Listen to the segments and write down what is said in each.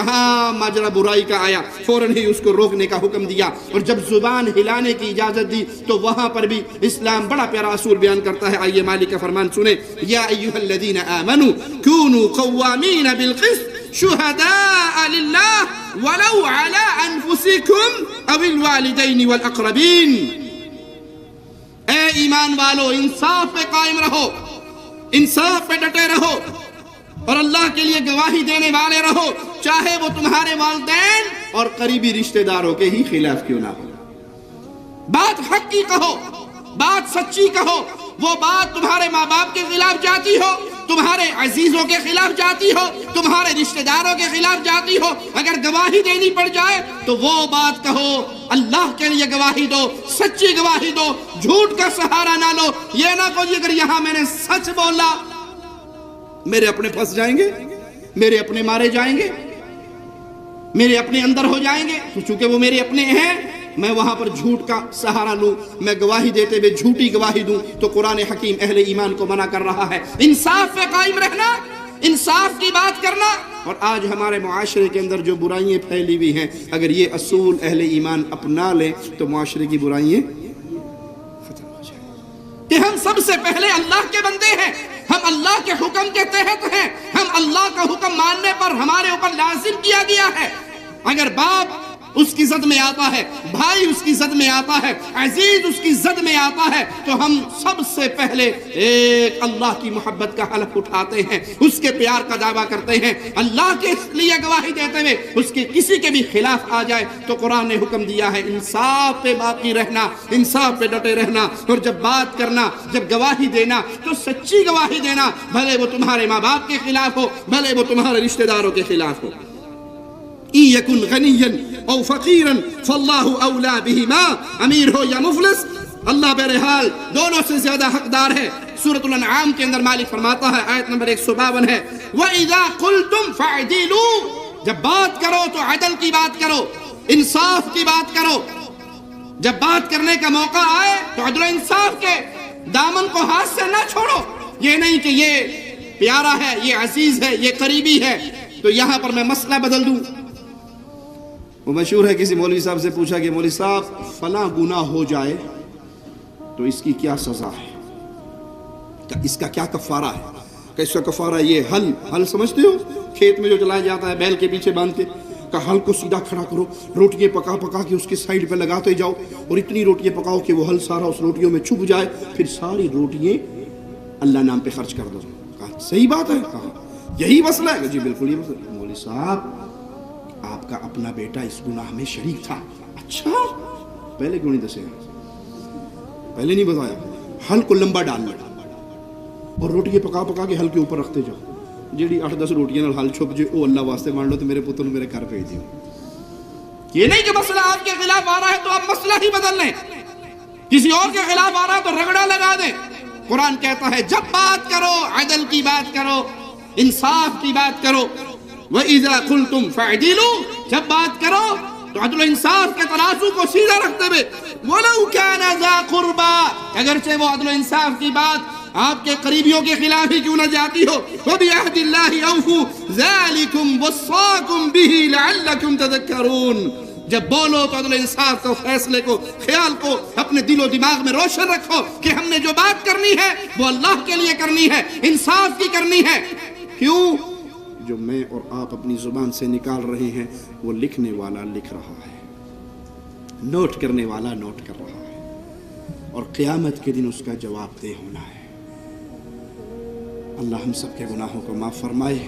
جہاں ماجرا برائی کا آیا فوراً ہی اس کو روکنے کا حکم دیا، اور جب زبان ہلانے کی اجازت دی تو وہاں پر بھی اسلام بڑا پیارا اصول بیان کرتا ہے۔ آئیے مالک کا فرمان سنیں، یا ایھا الذین آمنوا کونوا قوامین بالقسط شہداء للہ ولو علی انفسکم او الوالدین والاقربین۔ اے ایمان والو، انصاف پہ قائم رہو، انصاف پہ ڈٹے رہو، اور اللہ کے لیے گواہی دینے والے رہو، چاہے وہ تمہارے والدین اور قریبی رشتہ داروں کے ہی خلاف کیوں نہ ہو۔ بات حق کی کہو، بات سچی کہو، وہ بات تمہارے ماں باپ کے خلاف جاتی ہو، تمہارے عزیزوں کے خلاف جاتی ہو، تمہارے رشتہ داروں کے خلاف جاتی ہو، اگر گواہی دینی پڑ جائے تو وہ بات کہو، اللہ کے لیے گواہی دو، سچی گواہی دو، جھوٹ کا سہارا نہ لو۔ یہ نہ کہو اگر یہاں میں نے سچ بولا میرے اپنے پھنس جائیں گے، میرے اپنے مارے جائیں گے، میرے اپنے اندر ہو جائیں گے، تو چونکہ وہ میرے اپنے ہیں میں وہاں پر جھوٹ کا سہارا لوں، میں گواہی دیتے ہوئے جھوٹی گواہی دوں، تو قرآن حکیم اہل ایمان کو منع کر رہا ہے۔ انصاف پہ قائم رہنا، انصاف کی بات کرنا۔ اور آج ہمارے معاشرے کے اندر جو برائیاں پھیلی ہوئی ہیں، اگر یہ اصول اہل ایمان اپنا لیں تو معاشرے کی برائیاں ختم ہو جائیں کہ ہم سب سے پہلے اللہ کے بندے ہیں، ہم اللہ کے حکم کے تحت ہیں، ہم اللہ کا حکم ماننے پر ہمارے اوپر لازم کیا گیا ہے۔ اگر باپ اس کی زد میں آتا ہے، بھائی اس کی زد میں آتا ہے، عزیز اس کی زد میں آتا ہے، تو ہم سب سے پہلے ایک اللہ کی محبت کا حلف اٹھاتے ہیں، اس کے پیار کا دعویٰ کرتے ہیں، اللہ کے لیے گواہی دیتے ہوئے اس کے کسی کے بھی خلاف آ جائے تو قرآن نے حکم دیا ہے انصاف پہ باقی رہنا، انصاف پہ ڈٹے رہنا، اور جب بات کرنا، جب گواہی دینا تو سچی گواہی دینا، بھلے وہ تمہارے ماں باپ کے خلاف ہو، بھلے وہ تمہارے رشتہ داروں کے خلاف ہو۔ إن يكن غنيا أو فقيرا فالله أولى بهما، امیر ہو یا مفلس اللہ بہرحال دونوں سے زیادہ حقدار ہے۔ سورۃ الانعام کے اندر مالک فرماتا ہے، آیت نمبر 152 ہے، وَإِذَا قُلْتُمْ فَاعْدِلُوا، جب بات کرو تو عدل کی بات کرو، انصاف کی بات کرو۔ جب بات کرنے کا موقع آئے تو عدل و انصاف کے دامن کو ہاتھ سے نہ چھوڑو۔ یہ نہیں کہ یہ پیارا ہے، یہ عزیز ہے، یہ قریبی ہے تو یہاں پر میں مسئلہ بدل دوں۔ وہ مشہور ہے، کسی مولوی صاحب سے پوچھا کہ مولوی صاحب فلاں گناہ ہو جائے تو اس کی کیا سزا ہے، اس کا کیا کفارہ ہے؟ کہ اس کا کفارہ یہ ہل سمجھتے ہو، کھیت میں جو چلایا جاتا ہے بیل کے پیچھے باندھ کے، کہ ہل کو سیدھا کھڑا کرو، روٹیاں پکا پکا کے اس کے سائیڈ پہ لگاتے جاؤ، اور اتنی روٹیاں پکاؤ کہ وہ ہل سارا اس روٹیوں میں چھپ جائے، پھر ساری روٹیاں اللہ نام پہ خرچ کر دو۔ کہا صحیح بات ہے، کہا یہی مسئلہ ہے؟ جی بالکل یہ مسئلہ۔ مولوی صاحب آپ کا اپنا بیٹا اس گناہ میں شریک تھا۔ اچھا پہلے کیوں نہیں دسے، پہلے نہیں بتایا؟ ہل کو لمبا ڈال لو اور روٹیاں پکا پکا کے ہل کے اوپر رکھتے جاؤ، جیڑی 8-10 روٹیاں ہل چھپ جائے او اللہ واسطے مان لو تو میرے پتر میرے گھر بھیج دیو۔ یہ نہیں کہ مسئلہ آپ کے خلاف آ رہا ہے تو آپ مسئلہ ہی بدل لیں، کسی اور کے خلاف آ رہا ہے تو رگڑا لگا دیں۔ قرآن کہتا ہے جب بات کرو عدل کی بات کرو، انصاف کی بات کرو۔ وَإِذَا قُلْتُمْ فَاعْدِلُوا، جب بات کرو تو عدل و انصاف کے ترازو کو سیدھا رکھتے ہوئے، وَلَوْ كَانَ ذَا قُرْبَى، اگرچہ وہ عدل و انصاف کی بات آپ کے قریبیوں کے خلاف ہی کیوں نہ جاتی ہو۔ وَبِعَهْدِ اللَّهِ أَوْفُوا ذَلِكُمْ وَصَّاكُمْ بِهِ لَعَلَّكُمْ تَذَكَّرُونَ، جب بولو تو عدل انصاف کو، فیصلے کو، خیال کو اپنے دل و دماغ میں روشن رکھو کہ ہم نے جو بات کرنی ہے وہ اللہ کے لیے کرنی ہے، انصاف کی کرنی ہے۔ کیوں؟ جو میں اور آپ اپنی زبان سے نکال رہے ہیں وہ لکھنے والا لکھ رہا ہے، نوٹ کرنے والا نوٹ کر رہا ہے، اور قیامت کے دن اس کا جواب دہ ہونا ہے۔ اللہ ہم سب کے گناہوں کو معاف فرمائے۔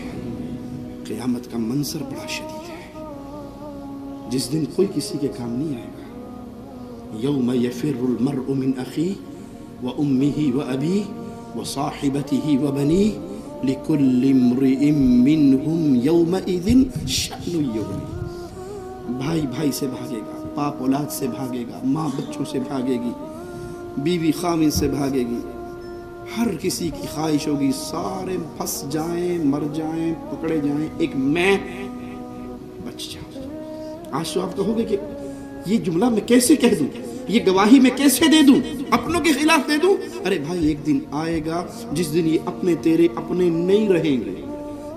قیامت کا منظر بڑا شدید ہے، جس دن کوئی کسی کے کام نہیں آئے گا۔ یوم یفر المرء من اخیہ وامہ وابیہ وصاحبتہ وبنیہ لِكُلِّ امْرِئٍ مِّنْهُمْ يَوْمَئِذٍ شَأْنٌ يُغْنِيهِ، بھائی بھائی سے بھاگے گا، باپ اولاد سے بھاگے گا، ماں بچوں سے بھاگے گی، بیوی خامن سے بھاگے گی، ہر کسی کی خواہش ہوگی سارے پھنس جائیں، مر جائیں، پکڑے جائیں، ایک میں بچ جاؤں۔ آج تو آپ کہو گے کہ یہ جملہ میں کیسے کہہ دوں، یہ گواہی میں کیسے دے دوں، اپنوں کے خلاف دے دوں؟ ارے بھائی ایک دن آئے گا جس دن یہ اپنے تیرے اپنے نہیں رہیں گے،